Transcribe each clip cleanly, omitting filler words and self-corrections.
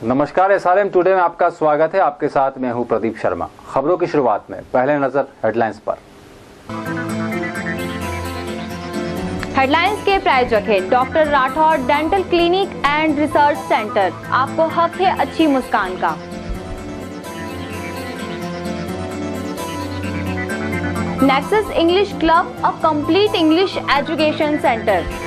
नमस्कार, SRM today में आपका स्वागत है। आपके साथ मैं हूं प्रदीप शर्मा। खबरों की शुरुआत में पहले नजर हेडलाइंस पर। हेडलाइंस के प्रायोजक है doctor Rathore dental clinic and research centre. आपको हक है अच्छी मुस्कान का। Nexus English club, a complete English education centre.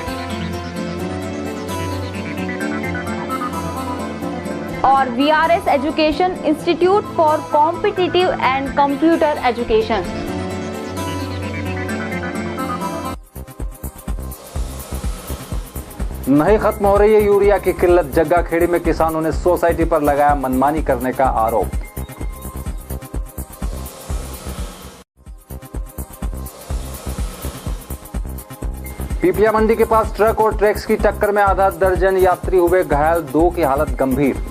और VRS education institute for competitive and computer education. नहीं खत्म हो रही है यूरिया की किल्लत। जग्गाखेड़ी में किसानों ने सोसाइटी पर लगाया मनमानी करने का आरोप। पीपलिया मंडी के पास ट्रक और ट्रैक्स की टक्कर में आधा दर्जन यात्री हुए घायल, 2 की हालत गंभीर।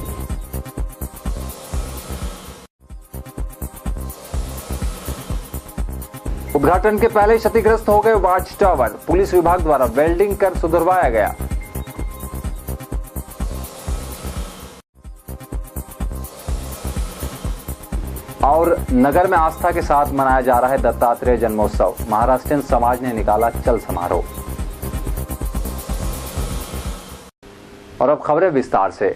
उद्घाटन के पहले क्षतिग्रस्त हो गए वॉच टावर। पुलिस विभाग द्वारा वेल्डिंग कर सुधरवाया गया। और नगर में आस्था के साथ मनाया जा रहा है दत्तात्रेय जन्मोत्सव। महाराष्ट्रीयन समाज ने निकाला चल समारोह। और अब खबरें विस्तार से।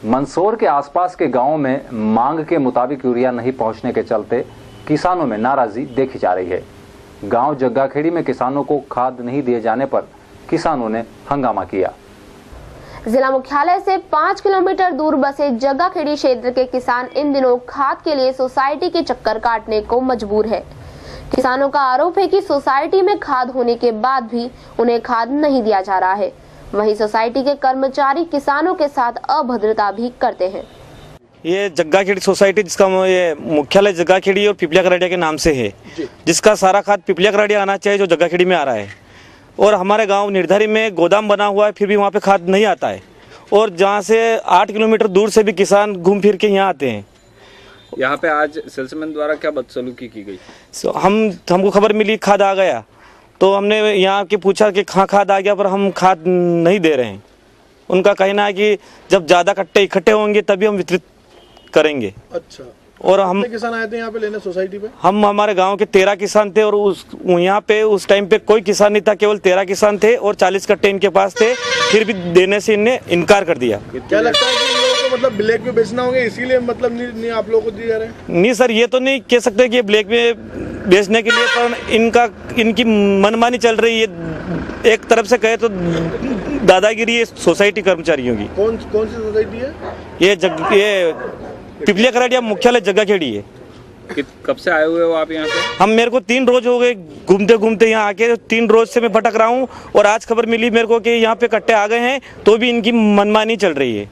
मंदसौर के आसपास के गांवों में मांग के मुताबिक यूरिया नहीं पहुंचने के चलते किसानों में नाराजगी देखी जा रही है। गांव जग्गाखेड़ी में किसानों को खाद नहीं दिए जाने पर किसानों ने हंगामा किया। जिला मुख्यालय से 5 किलोमीटर दूर बसे जग्गाखेड़ी क्षेत्र के किसान इन दिनों खाद के लिए सोसाइटी के चक्कर काटने को मजबूर है। किसानों का आरोप है कि सोसाइटी में खाद होने के बाद भी उन्हें खाद नहीं दिया जा रहा है। वहीं सोसाइटी के कर्मचारी किसानों के साथ अभद्रता भी करते हैं। ये जग्गाखेड़ी सोसाइटी, जिसका ये मुख्यालय जग्गाखेड़ी और पिपलिया कराड़िया के नाम से है, जिसका सारा खाद पिपलिया कराड़िया आना चाहिए जो जग्गाखेड़ी में आ रहा है। और हमारे गांव निर्धारी में गोदाम बना हुआ है, फिर भी वहाँ पे खाद नहीं आता है। और जहाँ से 8 किलोमीटर दूर से भी किसान घूम फिर के यहाँ आते हैं। यहाँ पे आज सेल्समैन द्वारा क्या बदसलूकी की गई? हमको खबर मिली खाद आ गया, तो हमने यहाँ के पूछा कि हाँ खाद आ गया, पर हम खाद नहीं दे रहे हैं। उनका कहना है कि जब ज़्यादा कट्टे इकट्ठे होंगे तभी हम वितरित करेंगे। अच्छा। और हम किसान आए थे यहाँ पे लेने सोसाइटी पे? हम हमारे गांव के 13 किसान थे और यहाँ पे उस टाइम पे कोई किसान नहीं था, केवल 13 किसान थे और 40 कट्टे इनके पास थे। फिर भी देने से इनने इनकार कर दिया। क्या लगता है कि इन लोगों को मतलब ब्लैक में बेचना होंगे, इसीलिए मतलब नहीं आप लोगों को दिए जा रहे हैं? नहीं सर, ये तो नहीं कह सकते कि ब्लैक में बेचने के लिए, पर इनकी मनमानी चल रही है। एक तरफ से कहे तो दादागिरी है सोसाइटी कर्मचारियों की। कौन सी सोसाइटी है ये पिपलिया कराड़िया मुख्यालय जग्गाखेड़ी है। कब से आए हुए हो आप यहाँ पे? मेरे को 3 रोज हो गए घूमते घूमते यहाँ आके। 3 रोज से मैं भटक रहा हूँ और आज खबर मिली मेरे को कि यहाँ पे कट्टे आ गए हैं, तो भी इनकी मनमानी चल रही है।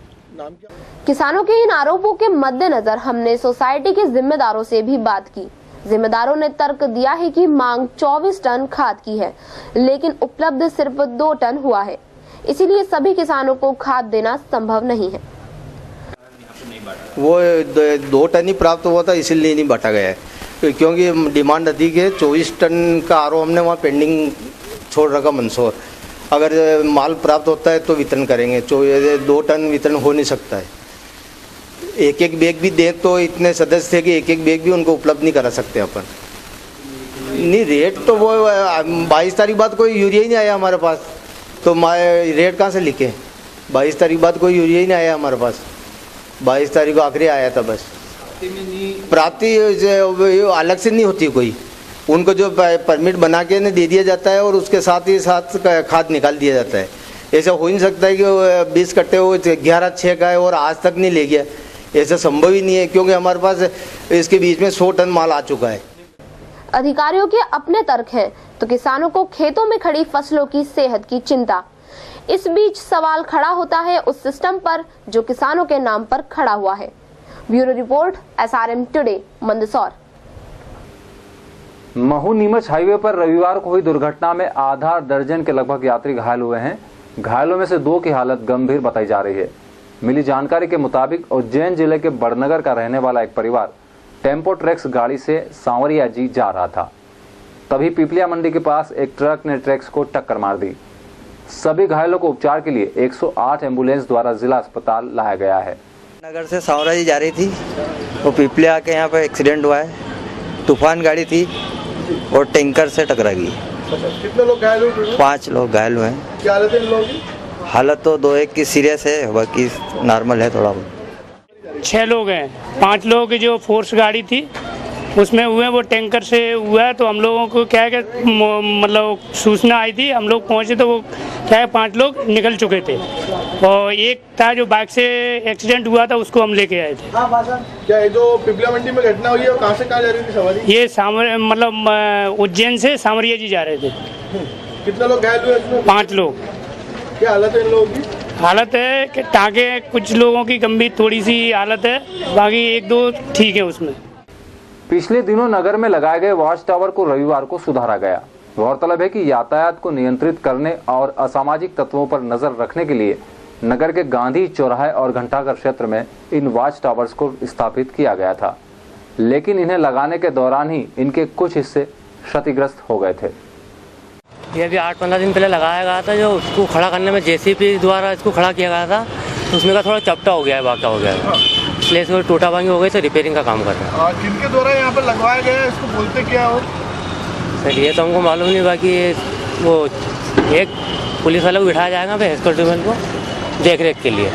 किसानों के इन आरोपों के मद्देनजर हमने सोसाइटी के जिम्मेदारों से भी बात की। जिम्मेदारों ने तर्क दिया है कि मांग 24 टन खाद की है, लेकिन उपलब्ध सिर्फ 2 टन हुआ है। इसीलिए सभी किसानों को खाद देना संभव नहीं है। वो 2 टन ही प्राप्त हुआ था, इसीलिए नहीं बांटा गया है, क्योंकि डिमांड अधिक है। 24 टन का आरोप हमने वहाँ पेंडिंग छोड़ रखा मंदसौर। अगर माल प्राप्त होता है तो वितरण करेंगे। 2 टन वितरण हो नहीं सकता है। एक बैग भी दे तो इतने सदस्य थे कि एक बैग भी उनको उपलब्ध नहीं करा सकते अपन। नहीं, रेट तो वो 22 तारीख बाद कोई यूरिया ही नहीं आया हमारे पास, तो रेट कहाँ से लिखे? 22 तारीख बाद कोई यूरिया ही नहीं आया हमारे पास। 22 तारीख को आखिरी आया था बस। प्राप्ति अलग से नहीं होती कोई, उनको जो परमिट बना के दे दिया जाता है और उसके साथ ही साथ खाद निकाल दिया जाता है। ऐसा हो ही नहीं सकता है कि 20 कट्टे वो 11/6 का है और आज तक नहीं ले गया। ऐसा संभव ही नहीं है, क्योंकि हमारे पास इसके बीच में 100 टन माल आ चुका है। अधिकारियों के अपने तर्क हैं, तो किसानों को खेतों में खड़ी फसलों की सेहत की चिंता। इस बीच सवाल खड़ा होता है उस सिस्टम पर जो किसानों के नाम पर खड़ा हुआ है। Bureau report, SRM today, Mandsaur. Mhow Neemuch highway पर रविवार को हुई दुर्घटना में आधा दर्जन के लगभग यात्री घायल हुए हैं। घायलों में से 2 की हालत गंभीर बताई जा रही है। मिली जानकारी के मुताबिक उज्जैन जिले के बड़नगर का रहने वाला एक परिवार टेम्पो ट्रैक्स गाड़ी से सांवरिया जी जा रहा था। तभी पिपलिया मंडी के पास एक ट्रक ने ट्रैक्स को टक्कर मार दी। सभी घायलों को उपचार के लिए 108 एम्बुलेंस द्वारा जिला अस्पताल लाया गया है। नगर से सावरा जी जा रही थी, वो पिपले आके यहाँ पे एक्सीडेंट हुआ है। तूफान गाड़ी थी और टैंकर से टकरा गई। कितने लोग घायल हुए? 5 लोग घायल हुए हैं। क्या हालत है इन लोगों की? हालत तो 2-1 की सीरियस है, बाकी नॉर्मल है थोड़ा बहुत। 6 लोग हैं। 5 लोगों की जो फोर्स गाड़ी थी उसमें हुए, वो टैंकर से हुआ है। तो हम लोगों को क्या है कि मतलब सूचना आई थी, हम लोग पहुंचे तो वो क्या है 5 लोग निकल चुके थे और एक था जो बाइक से एक्सीडेंट हुआ था, उसको हम लेके आए थे। क्या ये जो पिपला मंडी में घटना हुई है कहाँ से कहाँ जा रही थी सवारी? ये मतलब उज्जैन से सामरिया जी जा रहे थे। कितने लोग घायल हुए इसमें? 5 लोग। क्या हालत है इन लोगों की? हालत है कि टाँगे कुछ लोगों की गंभीर थोड़ी सी हालत है, बाकी 1-2 ठीक है उसमें। पिछले दिनों नगर में लगाए गए वॉच टावर को रविवार को सुधारा गया। गौरतलब है कि यातायात को नियंत्रित करने और असामाजिक तत्वों पर नजर रखने के लिए नगर के गांधी चौराहे और घंटाघर क्षेत्र में इन वॉच टावर्स को स्थापित किया गया था, लेकिन इन्हें लगाने के दौरान ही इनके कुछ हिस्से क्षतिग्रस्त हो गए थे। ये अभी 8-15 दिन पहले लगाया गया था, जो उसको खड़ा करने में जेसीबी द्वारा इसको खड़ा किया गया था, तो उसमें का थोड़ा चपटा हो गया है, वाक़ा हो गया है, इसलिए इसको टूटा भांगी हो गई, तो रिपेयरिंग का काम कर रहे हैं। किनके द्वारा यहाँ पर लगवाया गया है, इसको बोलते क्या हो? सर ये तो हमको मालूम नहीं, बाकी वो एक पुलिस वाले को बिठाया जाएगा फिर एस्कॉर्ट को देख रेख के लिए।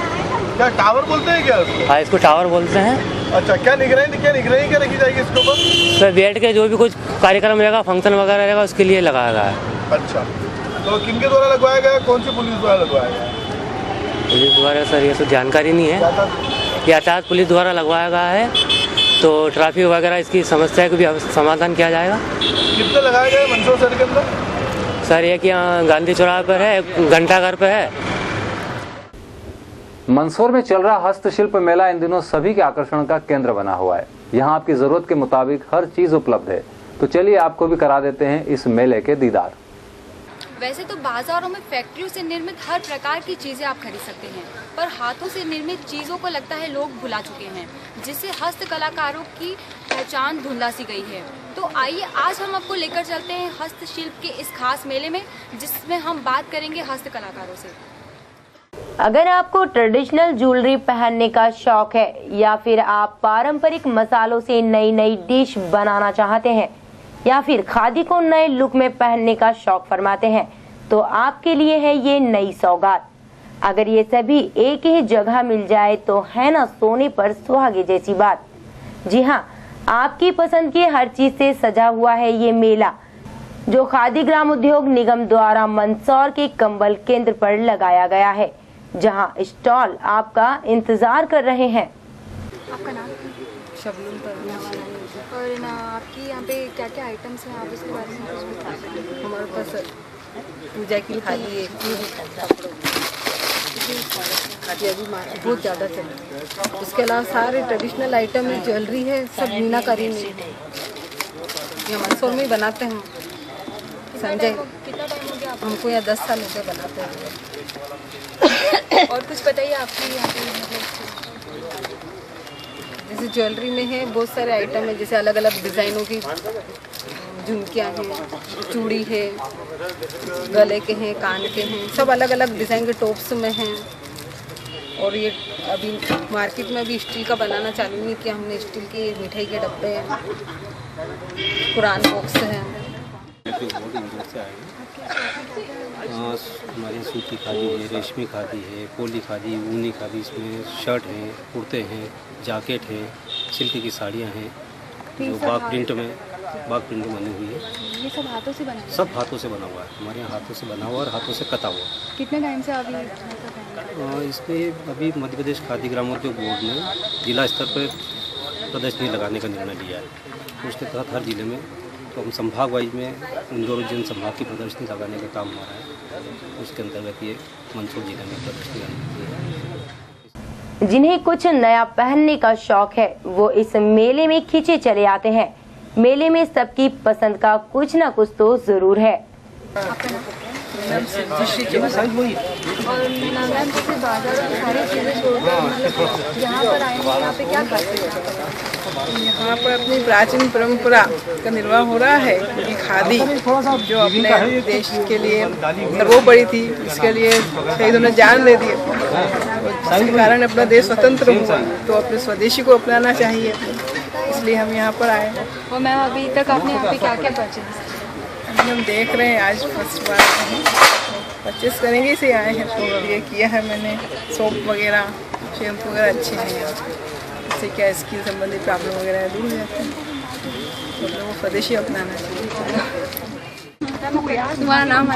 क्या टावर बोलते हैं क्या उसको? हाँ, इसको टावर बोलते हैं। अच्छा, क्या निगरानी क्या रखी जाएगी इसके ऊपर? सर बैठ के जो भी कुछ कार्यक्रम रहेगा, फंक्शन वगैरह रहेगा, उसके लिए लगाया गया है। अच्छा, तो किनके द्वारा लगवाया गया, कौन सी पुलिस द्वारा लगवाया गया? पुलिस द्वारा सर ये सब जानकारी नहीं है, यातायात पुलिस द्वारा लगवाया गया है, तो ट्रैफिक वगैरह इसकी समस्या का भी समाधान किया जाएगा। कितने लगाए गए मंदसौर शहर के अंदर? सर एक यहाँ गांधी चौराहे पर है, घंटाघर पर है। मंदसौर में चल रहा हस्तशिल्प मेला इन दिनों सभी के आकर्षण का केंद्र बना हुआ है। यहाँ आपकी जरूरत के मुताबिक हर चीज उपलब्ध है, तो चलिए आपको भी करा देते हैं इस मेले के दीदार। वैसे तो बाजारों में फैक्ट्रियों से निर्मित हर प्रकार की चीजें आप खरीद सकते हैं, पर हाथों से निर्मित चीजों को लगता है लोग भुला चुके हैं, जिससे हस्त कलाकारों की पहचान धुंधला सी गई है। तो आइए आज हम आपको लेकर चलते हैं हस्तशिल्प के इस खास मेले में, जिसमें हम बात करेंगे हस्त कलाकारों से। अगर आपको ट्रेडिशनल ज्वेलरी पहनने का शौक है या फिर आप पारंपरिक मसालों से नई नई डिश बनाना चाहते हैं या फिर खादी को नए लुक में पहनने का शौक फरमाते हैं, तो आपके लिए है ये नई सौगात। अगर ये सभी एक ही जगह मिल जाए तो है ना सोने पर सुहागे जैसी बात। जी हाँ, आपकी पसंद की हर चीज से सजा हुआ है ये मेला, जो खादी ग्राम उद्योग निगम द्वारा मंदसौर के कंबल केंद्र पर लगाया गया है, जहां स्टॉल आपका इंतजार कर रहे हैं। आपका नाम? शबनम परवीन। और ना आपकी यहाँ पे क्या क्या आइटम्स हैं, आप इसके बारे में कुछ बताएं? हमारे पास पूजा की खादी है, खादी अभी बहुत ज़्यादा चल रही है। उसके अलावा सारे ट्रेडिशनल आइटम है, ज्वेलरी है, सब मीनाकारी में यहाँ मंदसौर में ही बनाते हैं। संजय, कितना टाइम हो गया आपको? हमको यहाँ 10 साल हो गए बनाते हैं। और कुछ बताइए आपकी यहाँ पे? जैसे ज्वेलरी में है बहुत सारे आइटम है, जैसे अलग अलग डिज़ाइनों की झुमकियाँ हैं, चूड़ी है, गले के हैं, कान के हैं, सब अलग अलग डिज़ाइन के टॉप्स में हैं। और ये अभी मार्केट में अभी स्टील का बनाना चालू नहीं किया हमने, स्टील के मिठाई के डब्बे हैं, कुरान बॉक्स हैं। हमारे सूती खादी है, रेशमी खादी है, पोली खादी, ऊनी खादी, इसमें शर्ट हैं, कुर्ते हैं, जैकेट है, सिल्क की साड़ियाँ हैं, जो बाग प्रिंट में बनी हुई है। ये सब हाथों से बना? सब हाथों से बना हुआ है, हमारे यहाँ हाथों से बना हुआ और हाथों से कटा हुआ। कितने टाइम से आप इसमें अभी मध्य प्रदेश खादी ग्रामोद्योग बोर्ड ने जिला स्तर पर प्रदर्शनी लगाने का निर्णय लिया है। उसके तहत हर जिले में, तो हम संभाग वाइज में इंदौर उज्जैन संभाग की प्रदर्शनी लगाने का काम हमारा है। उसके अंतर्गत ये मंदसौर जिले में प्रदर्शनी है। जिन्हें कुछ नया पहनने का शौक है वो इस मेले में खींचे चले आते हैं। मेले में सबकी पसंद का कुछ न कुछ तो जरूर है। और मैम जैसे बाजार में सारी चीज़ें छोड़कर यहाँ पर आए हैं, यहाँ पे क्या करते हैं? यहाँ पर अपनी प्राचीन परंपरा का निर्वाह हो रहा है। कि खादी जो अपने देश के लिए सर्वोपरि थी, इसके लिए शहीदों ने जान दे दी, जिसके कारण अपना देश स्वतंत्र हुआ, तो अपने स्वदेशी को अपनाना चाहिए, इसलिए हम यहाँ पर आए। और मैम अभी तक आपने यहाँ पे क्या क्या परचेज? हम देख रहे हैं, आज फर्स्ट बार परचेस करेंगे इसे आए हैं, तो ये किया है मैंने। सोप वगैरह, शैम्पू वगैरह अच्छे हैं यहाँ, इससे क्या स्किन संबंधी प्रॉब्लम वगैरह दूर हो जाते हैं, तो लोगों को स्वदेशी अपनाना चाहिए। तुम्हारा नाम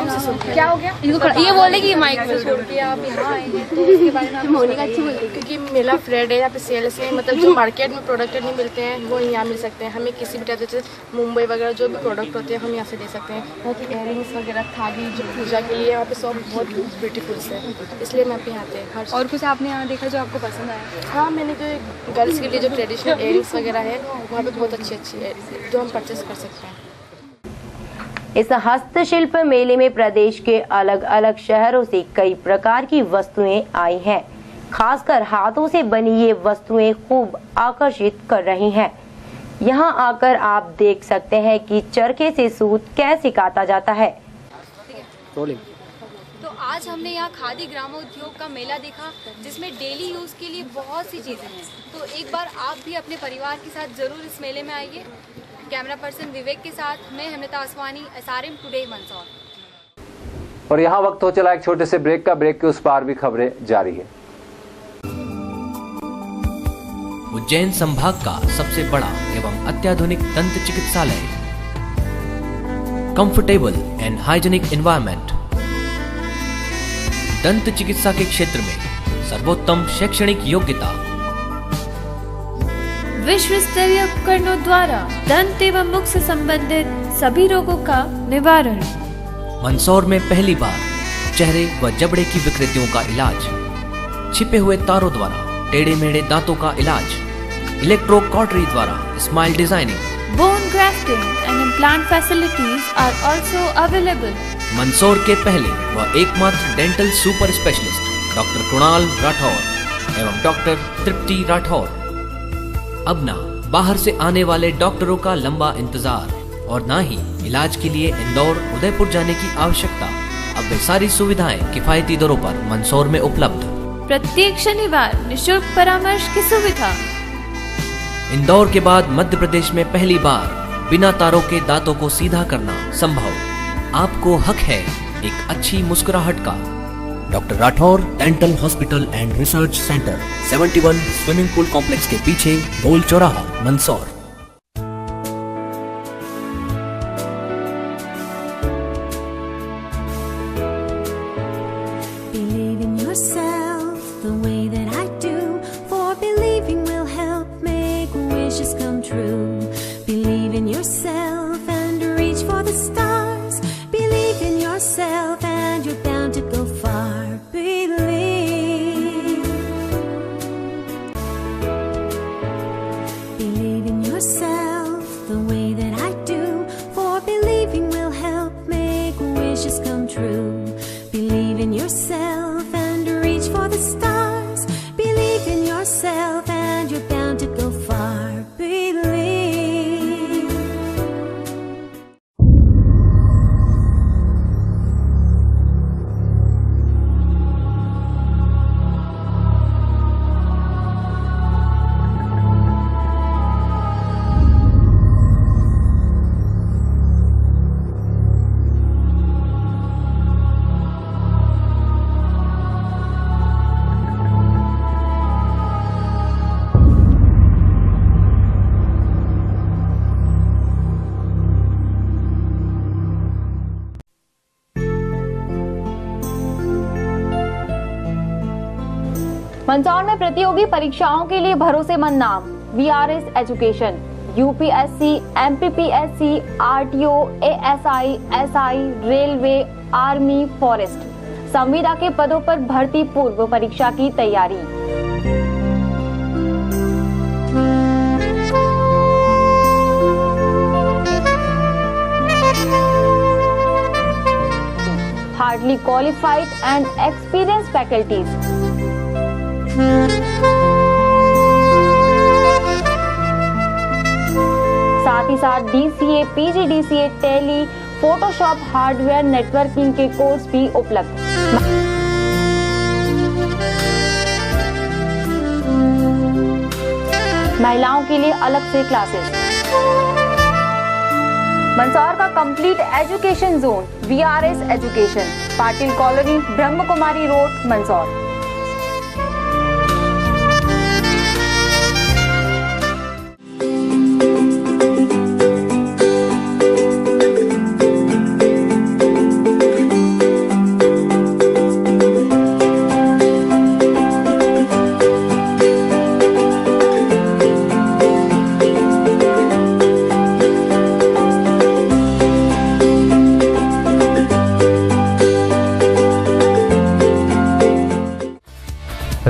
क्या हो गया? ये बोले कि माइक से छोड़ के आप यहाँ आए हैं, तो इसके बारे में आप मोनिका अच्छी बोलती है, क्योंकि मेरा फ्रेंड है यहाँ पे सेल्स में, मतलब जो मार्केट में प्रोडक्ट नहीं मिलते हैं वो यहाँ मिल सकते हैं। हमें किसी भी टाइप से मुंबई वगैरह जो भी प्रोडक्ट होते हैं हम यहाँ से ले सकते हैं। यहाँ की इयरिंग्स वगैरह, थाली जो पूजा के लिए यहाँ पे सब बहुत ब्यूटीफुल है, इसलिए मैं यहाँ पे हर। और कुछ आपने यहाँ देखा जो आपको पसंद आया? हाँ, मैंने जो गर्ल्स के लिए जो ट्रेडिशनल इयरिंग्स वगैरह है वहाँ पे बहुत अच्छी है जो हम परचेस कर सकते हैं। इस हस्तशिल्प मेले में प्रदेश के अलग अलग शहरों से कई प्रकार की वस्तुएं आई हैं। खासकर हाथों से बनी ये वस्तुएं खूब आकर्षित कर रही हैं। यहां आकर आप देख सकते हैं कि चरखे से सूत कैसे काता जाता है। तो आज हमने यहाँ खादी ग्रामोद्योग का मेला देखा, जिसमें डेली यूज़ के लिए बहुत सी चीज़ें हैं। तो एक बार आप भी अपने परिवार के साथ ज़रूर इस मेले में आइए। कैमरा पर्सन विवेक के साथ मैं हेमलता आसवानी, SRM टुडे मंदसौर। और यहाँ वक्त हो चला एक छोटे से ब्रेक का। ब्रेक के उस पार भी खबरें जारी है। उज्जैन संभाग का सबसे बड़ा एवं अत्याधुनिक दंत चिकित्सालय, कंफर्टेबल एंड हाइजीनिक एनवायरनमेंट, दंत चिकित्सा के क्षेत्र में सर्वोत्तम शैक्षणिक योग्यता, विश्व स्तरीय उपकरणों द्वारा दंत एवं मुख से संबंधित सभी रोगों का निवारण। मंदसौर में पहली बार चेहरे व जबड़े की विकृतियों का इलाज, छिपे हुए तारों द्वारा टेढ़े मेढ़े दांतों का इलाज, इलेक्ट्रो कॉटरी द्वारा smile designing, bone grafting and implant facilities are also available. Mandsaur के पहले व एकमात्र dental super specialist doctor Kunal Rathore एवं डॉक्टर तृप्ति राठौर। अब ना बाहर से आने वाले डॉक्टरों का लंबा इंतजार और ना ही इलाज के लिए इंदौर उदयपुर जाने की आवश्यकता। अब वे सारी सुविधाएं किफायती दरों पर मंदसौर में उपलब्ध। प्रत्येक शनिवार निःशुल्क परामर्श की सुविधा। इंदौर के बाद मध्य प्रदेश में पहली बार बिना तारों के दांतों को सीधा करना संभव। आपको हक है एक अच्छी मुस्कुराहट का। Doctor Rathore dental hospital and research centre, 71 swimming pool complex के पीछे, गोल चौराहा, Mandsaur. Believe in yourself the way that I do, for believing will help make wishes come true. Believe in yourself and reach for the stars. Believe in yourself and you're bound to go far. Believe in yourself the way that I do, for believing will help make wishes come true. Believe in yourself and reach for the stars. Believe in yourself and you're bound to go far. Believe. Mandsaur में प्रतियोगी परीक्षाओं के लिए भरोसेमंद नाम VRS education. UPSC, MPPSC, RTO, ASI, SI, railway, army, forest, संविदा के पदों पर भर्ती पूर्व परीक्षा की तैयारी। Hardly qualified and experience faculties. साथ ही साथ DCA, PGDCA, tally, Photoshop, hardware, networking के कोर्स भी उपलब्ध। महिलाओं के लिए अलग से क्लासेस। मंदसौर का complete education zone VRS education, Patil colony, Brahma Kumari road, Mandsaur.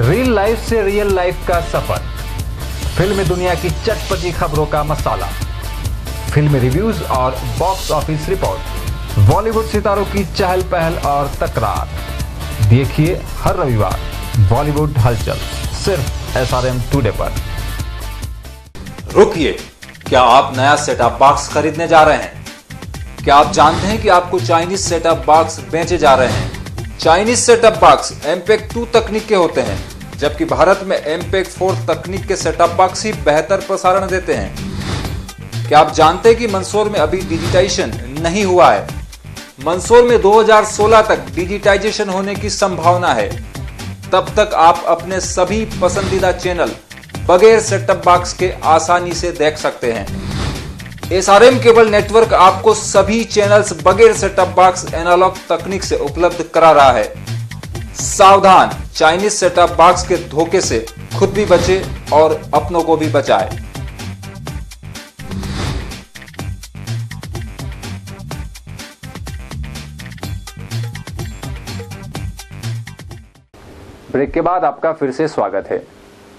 Real life से रियल लाइफ का सफर, फिल्म दुनिया की चटपटी खबरों का मसाला, फिल्म रिव्यूज और बॉक्स ऑफिस रिपोर्ट, बॉलीवुड सितारों की चहल पहल और तकरार। देखिए हर रविवार बॉलीवुड हलचल सिर्फ SRM टुडे पर। रुकिए, क्या आप नया सेटअप बॉक्स खरीदने जा रहे हैं? क्या आप जानते हैं कि आपको चाइनीज सेटअप बॉक्स बेचे जा रहे हैं? चाइनीज सेटअप बॉक्स MPEG 2 तकनीक के होते हैं, जबकि भारत में MPEG 4 तकनीक के सेटअप बॉक्स ही बेहतर प्रसारण देते हैं। क्या आप जानते हैं कि मंदसौर में अभी डिजिटाइजेशन नहीं हुआ है? मंदसौर में 2016 तक डिजिटाइजेशन होने की संभावना है। तब तक आप अपने सभी पसंदीदा चैनल बगैर सेटअप बॉक्स के आसानी से देख सकते हैं। SRM केबल नेटवर्क आपको सभी चैनल्स बगैर सेटअप बॉक्स एनालॉग तकनीक से उपलब्ध करा रहा है। सावधान, चाइनीज सेटअप बॉक्स के धोखे से खुद भी बचे और अपनों को भी बचाए। ब्रेक के बाद आपका फिर से स्वागत है।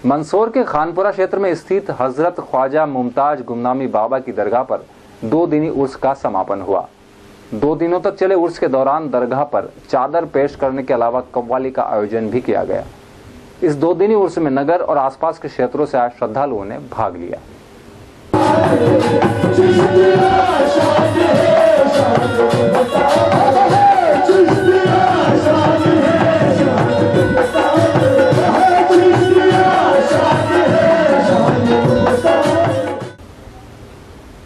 मंदसौर के खानपुरा क्षेत्र में स्थित हजरत ख्वाजा मुमताज गुमनामी बाबा की दरगाह पर 2 दिनी उर्स का समापन हुआ। 2 दिनों तक चले उर्स के दौरान दरगाह पर चादर पेश करने के अलावा कव्वाली का आयोजन भी किया गया। इस 2 दिनी उर्स में नगर और आसपास के क्षेत्रों से आए श्रद्धालुओं ने भाग लिया।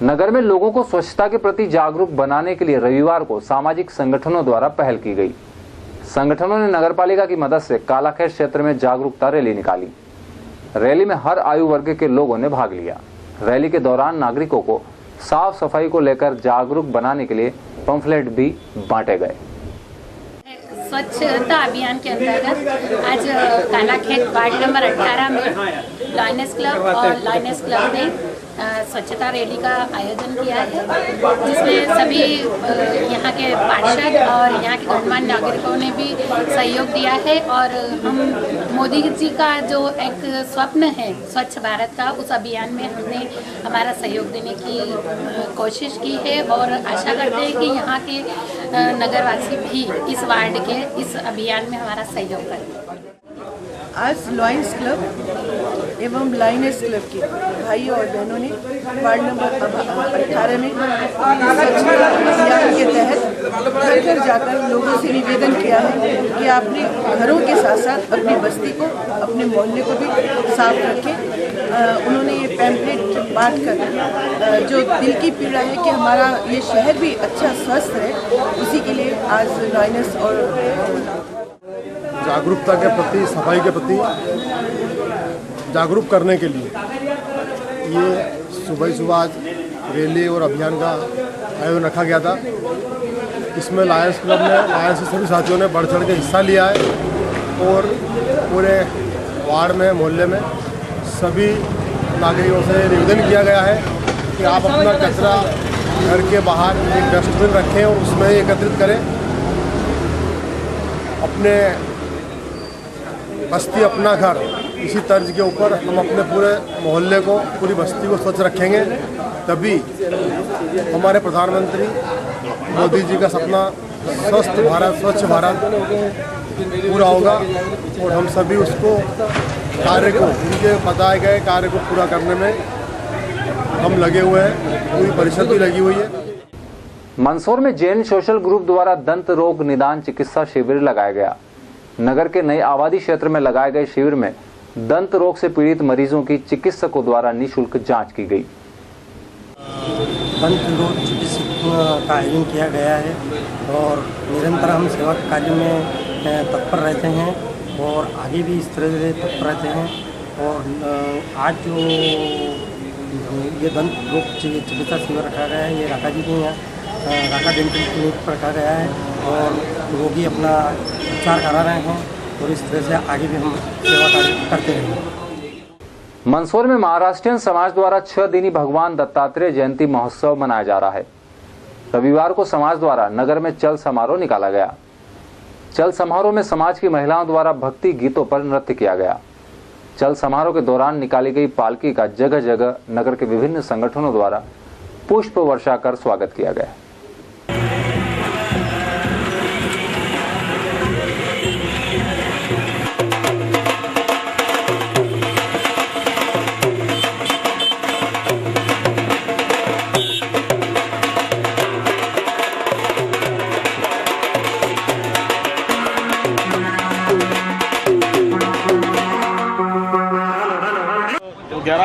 नगर में लोगों को स्वच्छता के प्रति जागरूक बनाने के लिए रविवार को सामाजिक संगठनों द्वारा पहल की गई। संगठनों ने नगरपालिका की मदद से कालाखेत क्षेत्र में जागरूकता रैली निकाली। रैली में हर आयु वर्ग के लोगों ने भाग लिया। रैली के दौरान नागरिकों को साफ सफाई को लेकर जागरूक बनाने के लिए पंफलेट भी बांटे गए। स्वच्छता अभियान के अंतर्गत आज कालाखेत वार्ड नंबर 18 में लायनेस क्लब और लायनेस क्लब ने स्वच्छता रैली का आयोजन किया है, जिसमें सभी यहाँ के पार्षद और यहाँ के गणमान्य नागरिकों ने भी सहयोग दिया है। और हम मोदी जी का जो एक स्वप्न है स्वच्छ भारत का, उस अभियान में हमने हमारा सहयोग देने की कोशिश की है और आशा करते हैं कि यहाँ के नगरवासी भी इस वार्ड के इस अभियान में हमारा सहयोग करें। आज लॉयंस क्लब एवं लाइनेस क्लब के भाई और बहनों ने वार्ड नंबर 18 में स्वच्छता अभियान के तहत घर घर जाकर लोगों से निवेदन किया है कि अपने घरों के साथ साथ अपनी बस्ती को, अपने मोहल्ले को भी साफ रखें। उन्होंने ये पैम्पलेट बांट कर जो दिल की पीड़ा है कि हमारा ये शहर भी अच्छा स्वस्थ रहे, उसी के लिए आज लाइनेस और जागरूकता के प्रति, सफाई के प्रति जागरूक करने के लिए ये सुबह आज रैली और अभियान का आयोजन रखा गया था। इसमें लायंस क्लब ने, लायंस के सभी साथियों ने बढ़ चढ़ के हिस्सा लिया है और पूरे वार्ड में, मोहल्ले में सभी नागरिकों से निवेदन किया गया है कि आप अपना कचरा घर के बाहर एक डस्टबिन रखें और उसमें एकत्रित करें। अपने बस्ती अपना घर, इसी तर्ज के ऊपर हम अपने पूरे मोहल्ले को, पूरी बस्ती को स्वच्छ रखेंगे, तभी हमारे प्रधानमंत्री मोदी जी का सपना स्वस्थ भारत, स्वच्छ भारत पूरा होगा और हम सभी उसको कार्य को, उनके बताए गए कार्य को पूरा करने में हम लगे हुए हैं, पूरी परिषद भी लगी हुई है। मंदसौर में जैन सोशल ग्रुप द्वारा दंत रोग निदान चिकित्सा शिविर लगाया गया। नगर के नए आबादी क्षेत्र में लगाए गए शिविर में दंत रोग से पीड़ित मरीजों की चिकित्सकों द्वारा निःशुल्क जांच की गई। दंत रोग चिकित्सक का आयोजन किया गया है और निरंतर हम सेवा कार्य में तत्पर रहते हैं और आगे भी इस तरह से तत्पर रहते हैं। और आज जो ये दंत रोग चिकित्सा शिविर रखा गया है, ये राका जी के यहाँ राका डेंटल क्लिनिक पर रखा गया है और रोगी अपना उपचार करा रहे हैं और इस तरह से आगे भी हम सेवा कार्य करते रहेंगे। मंदसौर में महाराष्ट्रीयन समाज द्वारा 6 दिनी भगवान दत्तात्रेय जयंती महोत्सव मनाया जा रहा है। रविवार को समाज द्वारा नगर में चल समारोह निकाला गया। चल समारोह में समाज की महिलाओं द्वारा भक्ति गीतों पर नृत्य किया गया। चल समारोह के दौरान निकाली गई पालकी का जगह जगह नगर के विभिन्न संगठनों द्वारा पुष्प वर्षा कर स्वागत किया गया।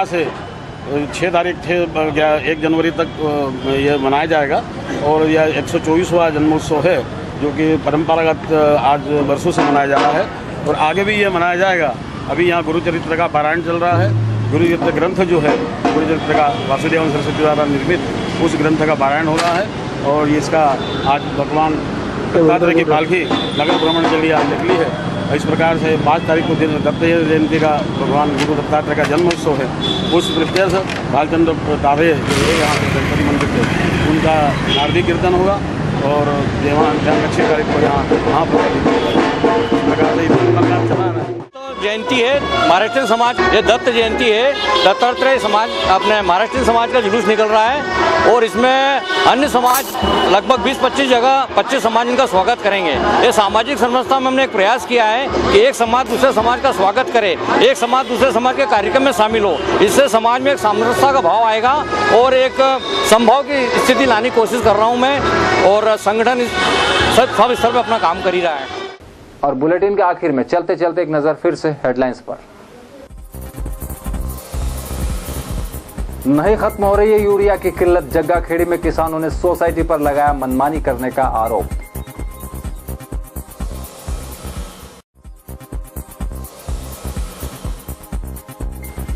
से 6 तारीख से 1 जनवरी तक ये मनाया जाएगा और यह 124वां जन्मोत्सव है जो कि परंपरागत आज वर्षों से मनाया जा रहा है और आगे भी ये मनाया जाएगा। अभी यहाँ गुरुचरित्र का पारायण चल रहा है। गुरुचरित्र ग्रंथ जो है गुरुचरित्र का वासुदेव सरस्वती द्वारा निर्मित उस ग्रंथ का पारायण हो रहा है और इसका आज भगवान दत्तात्रेय की पालकी नगर भ्रमण के लिए आज निकली है। इस प्रकार से 5 तारीख को दत्त जयंती का भगवान गुरु दत्तात्रेय का जन्मोत्सव है। उस दृष्टि से भालचंद्र तारे जो है यहाँ पे गणपति मंदिर पे उनका नारदी कीर्तन होगा और देवान 6 तारीख को यहाँ जयंती है महाराष्ट्र समाज, ये दत्त जयंती है। दत्तात्रेय समाज अपने महाराष्ट्र समाज का जुलूस निकल रहा है और इसमें अन्य समाज लगभग 20-25 जगह 25 समाज इनका स्वागत करेंगे। ये सामाजिक संस्था में हमने एक प्रयास किया है कि एक समाज दूसरे समाज का स्वागत करे, एक समाज दूसरे समाज के कार्यक्रम में शामिल हो। इससे समाज में एक सामरस्यता का भाव आएगा और एक संभव की स्थिति लाने की कोशिश कर रहा हूँ मैं और संगठन सब स्तर पर अपना काम कर ही रहा है। और बुलेटिन के आखिर में चलते चलते एक नजर फिर से हेडलाइंस पर। नहीं खत्म हो रही है यूरिया की किल्लत, जग्गाखेड़ी में किसानों ने सोसाइटी पर लगाया मनमानी करने का आरोप।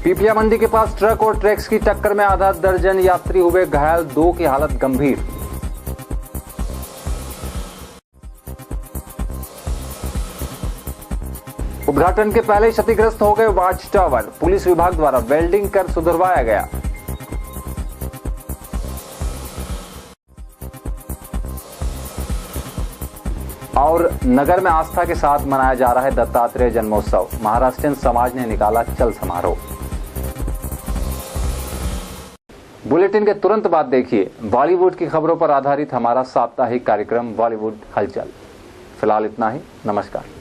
पीपलिया मंडी के पास ट्रक और ट्रैक्स की टक्कर में आधा दर्जन यात्री हुए घायल, 2 की हालत गंभीर। उद्घाटन के पहले क्षतिग्रस्त हो गए वॉच टावर, पुलिस विभाग द्वारा वेल्डिंग कर सुधरवाया गया। और नगर में आस्था के साथ मनाया जा रहा है दत्तात्रेय जन्मोत्सव, महाराष्ट्रीयन समाज ने निकाला चल समारोह। बुलेटिन के तुरंत बाद देखिए बॉलीवुड की खबरों पर आधारित हमारा साप्ताहिक कार्यक्रम बॉलीवुड हलचल। फिलहाल इतना ही, नमस्कार।